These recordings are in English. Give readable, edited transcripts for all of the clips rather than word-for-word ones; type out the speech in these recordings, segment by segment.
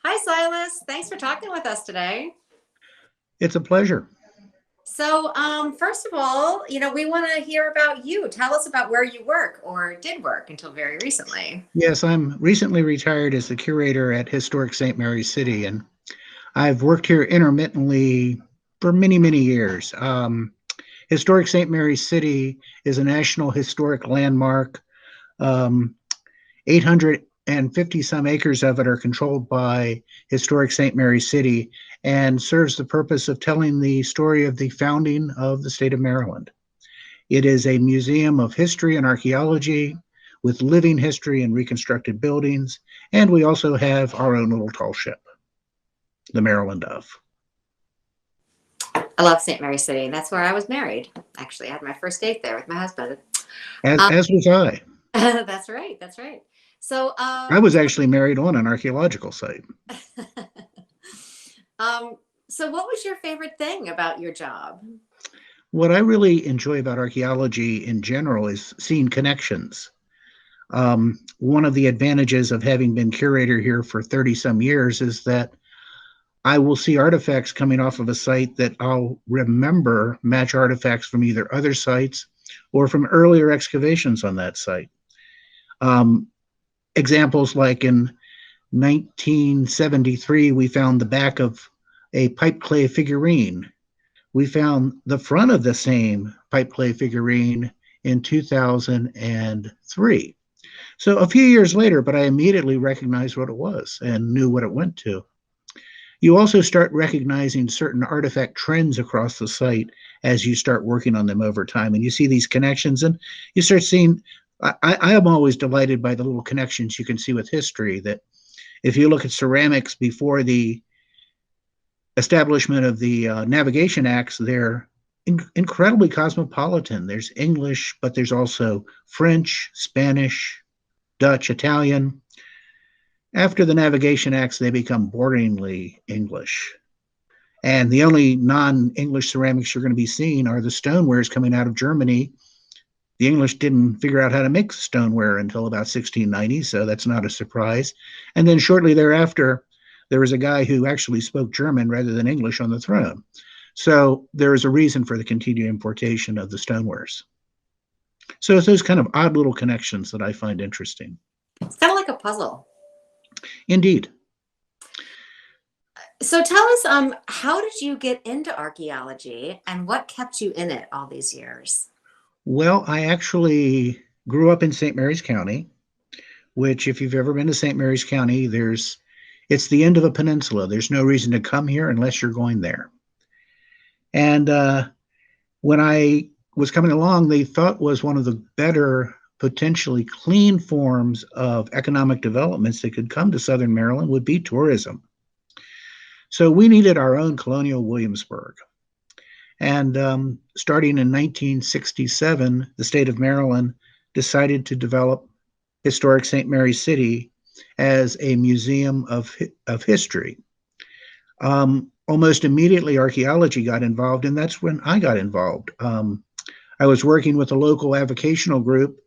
Hi, Silas. Thanks for talking with us today. It's a pleasure. First of all, we want to hear about you. Tell us about where you work or did work until very recently. Yes, I'm recently retired as the curator at Historic St. Mary's City, and I've worked here intermittently for many, many years. Historic St. Mary's City is a National Historic Landmark. 850 some acres of it are controlled by Historic St. Mary's City and serves the purpose of telling the story of the founding of the state of Maryland. It is a museum of history and archaeology with living history and reconstructed buildings. And we also have our own little tall ship, the Maryland Dove. I love St. Mary City. That's where I was married. Actually, I had my first date there with my husband. As, Um, as was I. that's right. That's right. So, I um, was actually married on an archaeological site. um, so what was your favorite thing about your job? What I really enjoy about archaeology in general is seeing connections. One of the advantages of having been curator here for 30 some years is that I will see artifacts coming off of a site that I'll remember match artifacts from either other sites or from earlier excavations on that site. Um, Examples like in 1973, we found the back of a pipe clay figurine. We found the front of the same pipe clay figurine in 2003. So a few years later, but I immediately recognized what it was and knew what it went to. You also start recognizing certain artifact trends across the site as you start working on them over time. And you see these connections and you start seeing. I am always delighted by the little connections you can see with history. That if you look at ceramics before the establishment of the navigation acts, they're incredibly cosmopolitan. There's English, but there's also French, Spanish, Dutch, Italian. After the navigation acts, they become boringly English. And the only non English ceramics you're going to be seeing are the stonewares coming out of Germany. The English didn't figure out how to make stoneware until about 1690, so that's not a surprise. And then shortly thereafter, there was a guy who actually spoke German rather than English on the throne. So there is a reason for the continued importation of the stonewares. So it's those kind of odd little connections that I find interesting. It's kind of like a puzzle. Indeed. So tell us, how did you get into archaeology and what kept you in it all these years? Well, I actually grew up in St. Mary's County, which, if you've ever been to St. Mary's County, it's the end of a peninsula. There's no reason to come here unless you're going there. And when I was coming along, they thought was one of the better, potentially clean forms of economic developments that could come to Southern Maryland would be tourism. So we needed our own colonial Williamsburg. And starting in 1967, the state of Maryland decided to develop historic St. Mary's City as a museum of history. Almost immediately, archaeology got involved, and that's when I got involved. I was working with a local avocational group,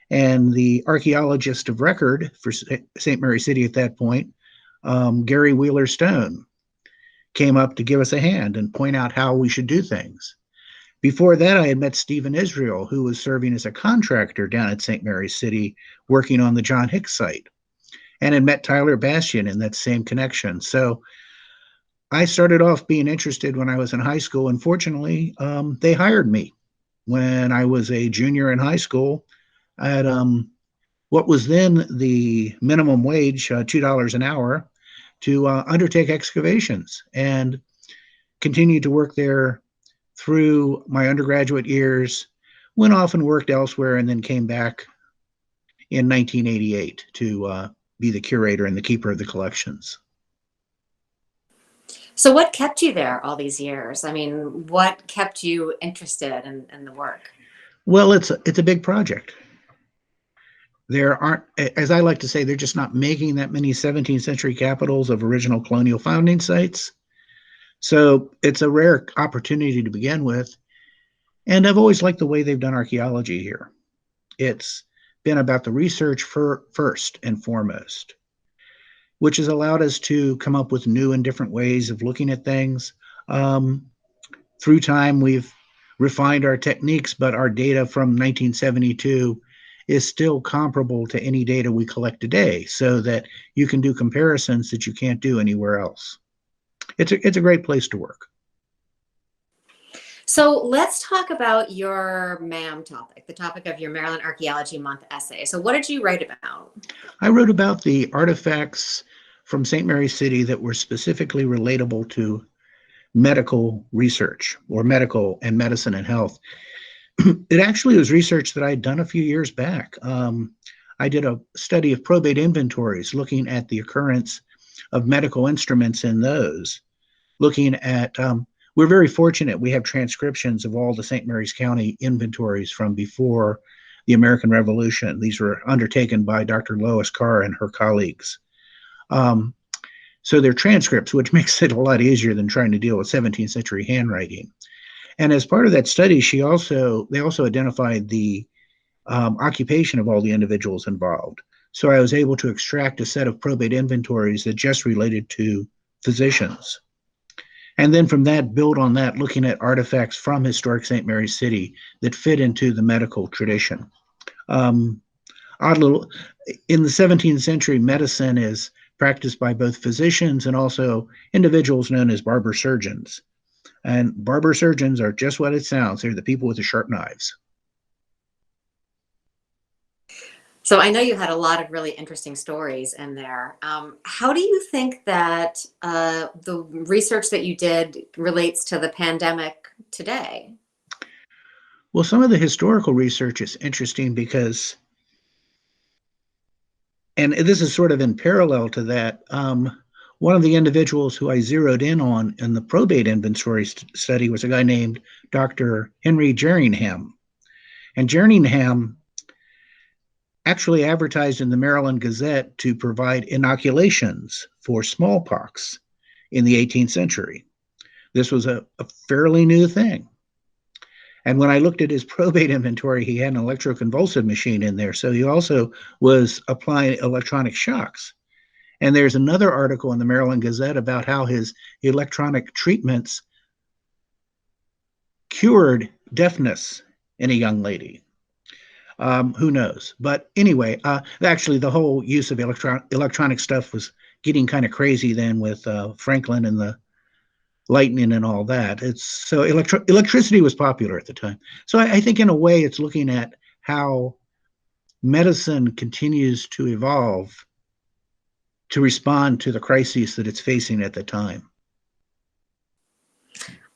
and the archaeologist of record for St. Mary's City at that point, Gary Wheeler Stone, came up to give us a hand and point out how we should do things. Before that, I had met Stephen Israel, who was serving as a contractor down at St. Mary's City, working on the John Hicks site, and had met Tyler Bastian in that same connection. So I started off being interested when I was in high school, and fortunately, they hired me when I was a junior in high school at what was then the minimum wage, $2 an hour, to undertake excavations and continued to work there through my undergraduate years, went off and worked elsewhere, and then came back in 1988 to be the curator and the keeper of the collections. So what kept you there all these years? I mean, what kept you interested in the work? Well, it's a big project. There aren't, as I like to say, they're just not making that many 17th century capitals of original colonial founding sites. So it's a rare opportunity to begin with. And I've always liked the way they've done archaeology here. It's been about the research first and foremost. which has allowed us to come up with new and different ways of looking at things. Um, Through time, we've refined our techniques, but our data from 1972 is still comparable to any data we collect today, so that you can do comparisons that you can't do anywhere else. It's a great place to work. So let's talk about your MAM topic, the topic of your Maryland Archaeology Month essay. So what did you write about? I wrote about the artifacts from St. Mary's City that were specifically relatable to medical research, or medical and medicine and health. It actually was research that I'd done a few years back. I did a study of probate inventories, looking at the occurrence of medical instruments in those, looking at, we're very fortunate. We have transcriptions of all the St. Mary's County inventories from before the American Revolution. These were undertaken by Dr. Lois Carr and her colleagues. So they're transcripts, which makes it a lot easier than trying to deal with 17th century handwriting. And as part of that study, they also identified the occupation of all the individuals involved. So I was able to extract a set of probate inventories that just related to physicians. And then from that, build on that, looking at artifacts from historic St. Mary's City that fit into the medical tradition. Odd little, in the 17th century, medicine is practiced by both physicians and also individuals known as barber surgeons. And barber surgeons are just what it sounds. They're the people with the sharp knives. So I know you had a lot of really interesting stories in there. How do you think that the research that you did relates to the pandemic today? Well, some of the historical research is interesting because, and this is sort of in parallel to that, one of the individuals who I zeroed in on in the probate inventory study was a guy named Dr. Henry Jerningham. And Jerningham actually advertised in the Maryland Gazette to provide inoculations for smallpox in the 18th century. This was a fairly new thing. And when I looked at his probate inventory, he had an electroconvulsive machine in there. So he also was applying electronic shocks. And there's another article in the Maryland Gazette about how his electronic treatments cured deafness in a young lady. Who knows? But anyway, actually, the whole use of electronic stuff was getting kind of crazy then with Franklin and the lightning and all that. It's so electricity was popular at the time. So I think in a way it's looking at how medicine continues to evolve to respond to the crises that it's facing at the time.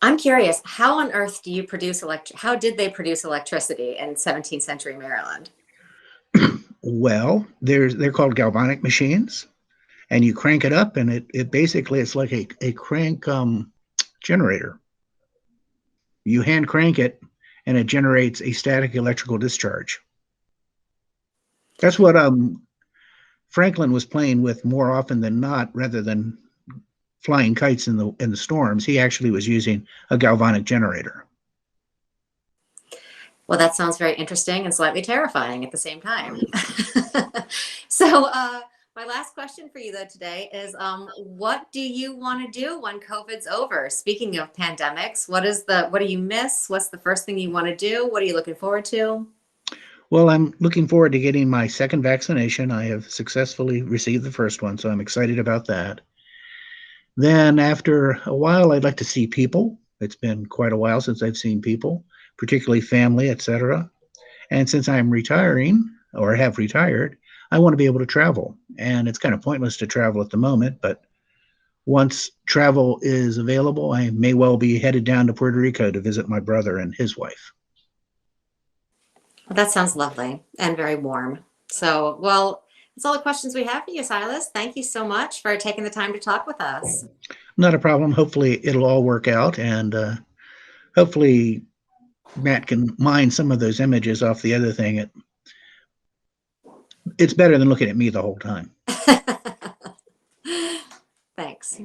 I'm curious, how on earth do you produce how did they produce electricity in 17th century Maryland? Well, they're called galvanic machines, and you crank it up, and it basically it's like a crank generator. You hand crank it, and it generates a static electrical discharge. That's what Franklin was playing with more often than not, rather than flying kites in the storms. He actually was using a galvanic generator. Well, that sounds very interesting and slightly terrifying at the same time. So my last question for you though today is, what do you want to do when COVID's over? Speaking of pandemics, what do you miss? What's the first thing you want to do? What are you looking forward to? Well, I'm looking forward to getting my second vaccination. I have successfully received the first one, so I'm excited about that. Then after a while, I'd like to see people. It's been quite a while since I've seen people, particularly family, etc. And since I'm retiring or have retired, I want to be able to travel. And it's kind of pointless to travel at the moment, but once travel is available, I may well be headed down to Puerto Rico to visit my brother and his wife. Well, that sounds lovely and very warm. So, well, that's all the questions we have for you, Silas. Thank you so much for taking the time to talk with us. Not a problem. Hopefully it'll all work out, and hopefully Matt can mine some of those images off the other thing. It's better than looking at me the whole time. Thanks.